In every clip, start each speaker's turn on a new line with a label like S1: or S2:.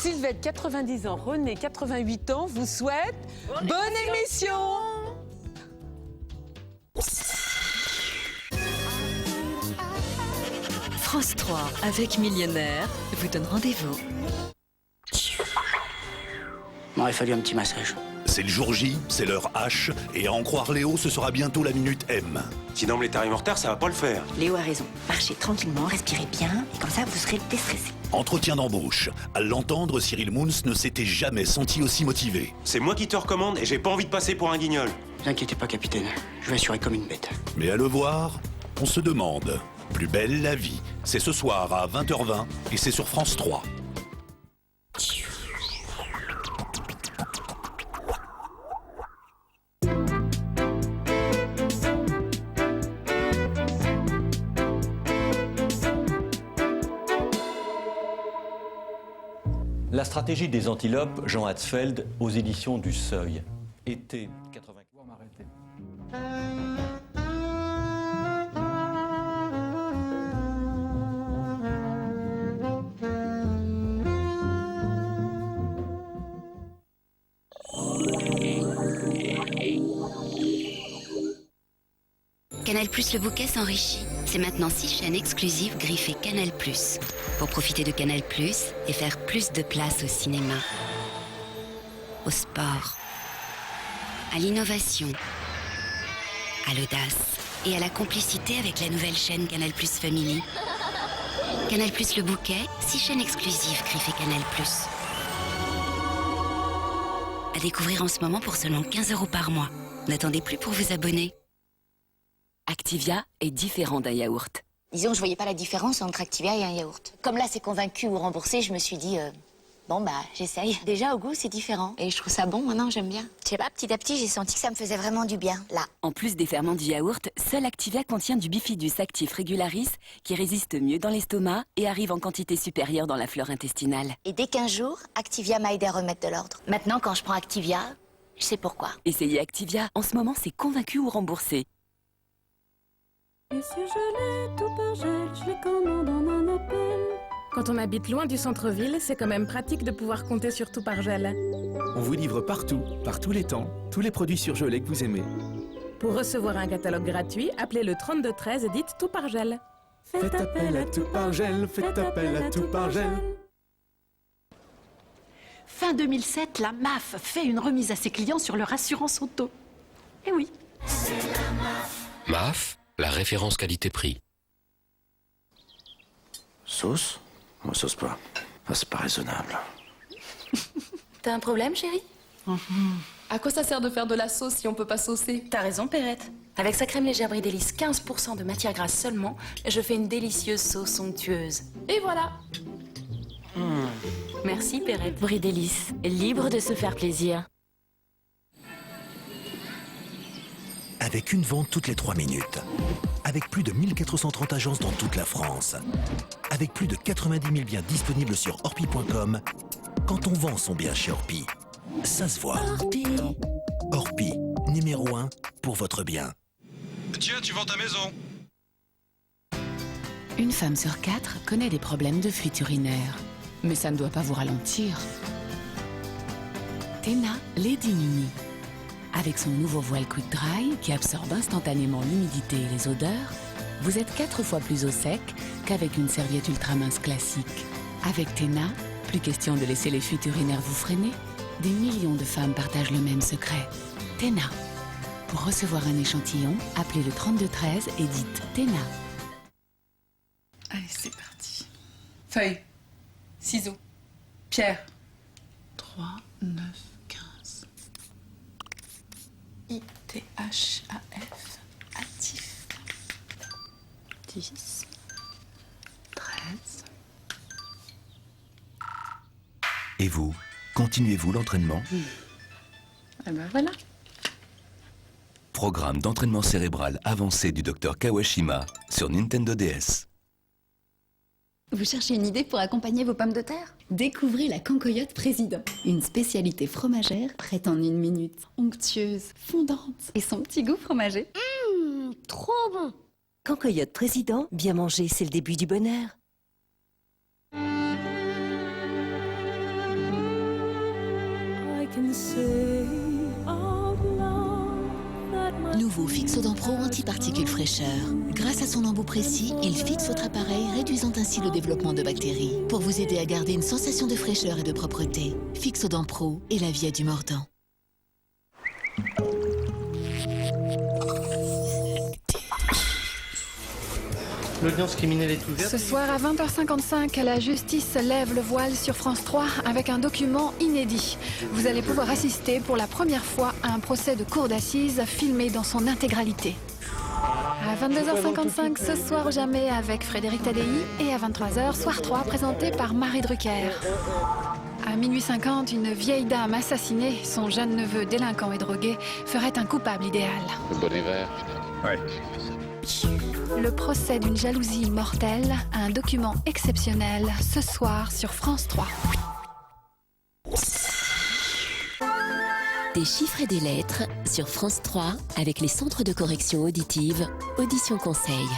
S1: Sylvette, 90 ans, René, 88 ans, vous souhaitent bonne émission.
S2: France 3 avec Millionnaire vous donne rendez-vous.
S3: Il m'aurait fallu un petit massage.
S4: C'est le jour J, c'est l'heure H, et à en croire Léo, ce sera bientôt la minute M.
S5: Si Namble est arrivé en retard, ça va pas le faire.
S6: Léo a raison. Marchez tranquillement, respirez bien, et comme ça, vous serez déstressé.
S4: Entretien d'embauche. À l'entendre, Cyril Moons ne s'était jamais senti aussi motivé.
S5: C'est moi qui te recommande et j'ai pas envie de passer pour un guignol.
S3: Ne vous inquiétez pas, capitaine. Je vais assurer comme une bête.
S4: Mais à le voir, on se demande. Plus belle la vie. C'est ce soir à 20h20 et c'est sur France 3.
S7: La stratégie des antilopes, Jean Hatzfeld, aux éditions du Seuil. Été 80.
S8: Canal+ le bouquet s'enrichit. C'est maintenant 6 chaînes exclusives griffées Canal+. Pour profiter de Canal+, et faire plus de place au cinéma, au sport, à l'innovation, à l'audace et à la complicité avec la nouvelle chaîne Canal+ Family. Canal+ le bouquet, 6 chaînes exclusives griffées Canal+. À découvrir en ce moment pour seulement 15 € par mois. N'attendez plus pour vous abonner.
S2: Activia est différent d'un yaourt.
S6: Disons que je voyais pas la différence entre Activia et un yaourt. Comme là, c'est convaincu ou remboursé, je me suis dit, bon bah, j'essaye. Déjà, au goût, c'est différent. Et je trouve ça bon, maintenant, j'aime bien. Je sais pas, petit à petit, j'ai senti que ça me faisait vraiment du bien, là.
S2: En plus des ferments du yaourt, seul Activia contient du bifidus actif regularis qui résiste mieux dans l'estomac et arrive en quantité supérieure dans la flore intestinale.
S6: Et dès 15 jours, Activia m'a aidé à remettre de l'ordre. Maintenant, quand je prends Activia, je sais pourquoi.
S2: Essayez Activia. En ce moment, c'est convaincu ou remboursé.
S9: Et si je l'ai tout par gel, je les commande en un appel. Quand on habite loin du centre-ville, c'est quand même pratique de pouvoir compter sur tout par gel.
S10: On vous livre partout, par tous les temps, tous les produits surgelés que vous aimez.
S9: Pour recevoir un catalogue gratuit, appelez le 3213 et dites tout par gel.
S10: Faites appel à tout par gel, faites appel à tout par gel.
S11: Fin 2007, la MAF fait une remise à ses clients sur leur assurance auto. Eh oui.
S12: MAF, la référence qualité-prix.
S3: Sauce? On sauce pas. Ah, c'est pas raisonnable.
S13: T'as un problème, chérie? À quoi ça sert de faire de la sauce si on peut pas saucer?
S11: T'as raison, Perrette. Avec sa crème légère Brie Délice, 15% de matière grasse seulement, je fais une délicieuse sauce onctueuse.
S13: Et voilà.
S11: Merci, Perrette.
S14: Brie Délice, libre de se faire plaisir.
S15: Avec une vente toutes les 3 minutes. Avec plus de 1430 agences dans toute la France. Avec plus de 90 000 biens disponibles sur Orpi.com. Quand on vend son bien chez Orpi, ça se voit. Orpi, numéro 1 pour votre bien.
S5: Tiens, tu vends ta maison.
S16: Une femme sur 4 connaît des problèmes de fuite urinaire. Mais ça ne doit pas vous ralentir. Tena Lady Mini. Avec son nouveau voile Quick Dry qui absorbe instantanément l'humidité et les odeurs, vous êtes 4 fois plus au sec qu'avec une serviette ultra mince classique. Avec Tena, plus question de laisser les fuites urinaires vous freiner. Des millions de femmes partagent le même secret. Tena. Pour recevoir un échantillon, appelez le 3213 et dites Tena.
S13: Allez, c'est parti. Feuille. Ciseaux. Pierre. 3, 9, 15. ITHAF. Actif. 10. 13.
S15: Et vous, continuez-vous l'entraînement?
S13: Et ben voilà.
S12: Programme d'entraînement cérébral avancé du Dr Kawashima sur Nintendo DS.
S17: Vous cherchez une idée pour accompagner vos pommes de terre? Découvrez la Cancoyote Président, une spécialité fromagère prête en 1 minute. Onctueuse, fondante et son petit goût fromager.
S14: Trop bon! Cancoyote Président, bien manger, c'est le début du bonheur.
S18: Nouveau Fixodent Pro anti-particules fraîcheur. Grâce à son embout précis, il fixe votre appareil, réduisant ainsi le développement de bactéries. Pour vous aider à garder une sensation de fraîcheur et de propreté. Fixodent Pro et la vie a du mordant.
S19: L'audience criminelle est ouverte.
S20: Ce soir à 20h55, la justice lève le voile sur France 3 avec un document inédit. Vous allez pouvoir assister pour la première fois à un procès de cour d'assises filmé dans son intégralité. À 22h55 ce soir ou jamais avec Frédéric Tadei et à 23h, Soir 3 présenté par Marie Drucker. À minuit 50, une vieille dame assassinée, son jeune neveu délinquant et drogué, ferait un coupable idéal.
S21: Le bonnet vert. Ouais.
S20: Le procès d'une jalousie mortelle, un document exceptionnel, ce soir sur France 3.
S14: Des chiffres et des lettres sur France 3 avec les centres de correction auditive Audition Conseil.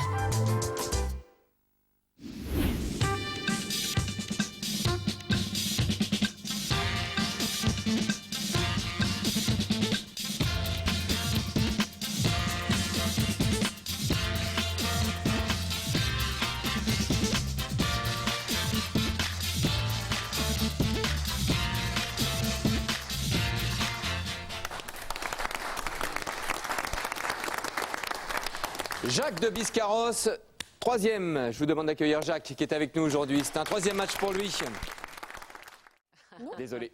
S22: Jacques de Biscarrosse, troisième. Je vous demande d'accueillir Jacques qui est avec nous aujourd'hui. C'est un troisième match pour lui. Désolé.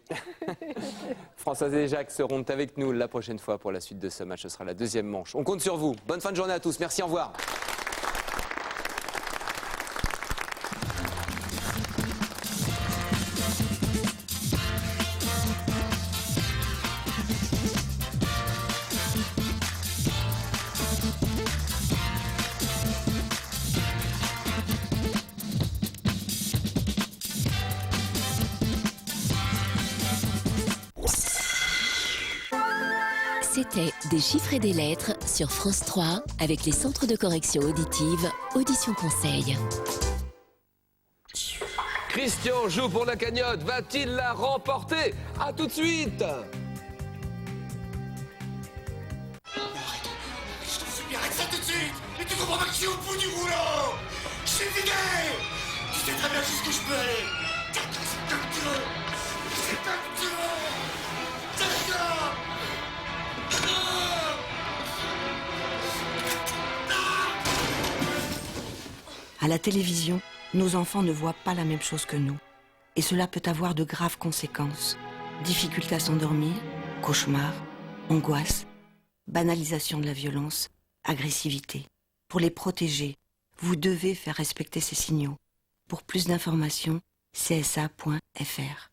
S22: Françoise et Jacques seront avec nous la prochaine fois pour la suite de ce match. Ce sera la deuxième manche. On compte sur vous. Bonne fin de journée à tous. Merci, au revoir.
S14: C'était Des chiffres et des lettres sur France 3 avec les centres de correction auditive Audition Conseil.
S22: Christian joue pour la cagnotte. Va-t-il la remporter? À tout de suite.
S23: Je t'en supplie, arrête ça tout de suite. Mais tu comprends pas que je suis au bout du rouleau. Je suis vidé. Tu sais très bien jusqu'où je peux aller. C'est comme tu veux. C'est comme tu veux. D'accord.
S24: À la télévision, nos enfants ne voient pas la même chose que nous. Et cela peut avoir de graves conséquences. Difficultés à s'endormir, cauchemars, angoisse, banalisation de la violence, agressivité. Pour les protéger, vous devez faire respecter ces signaux. Pour plus d'informations, csa.fr.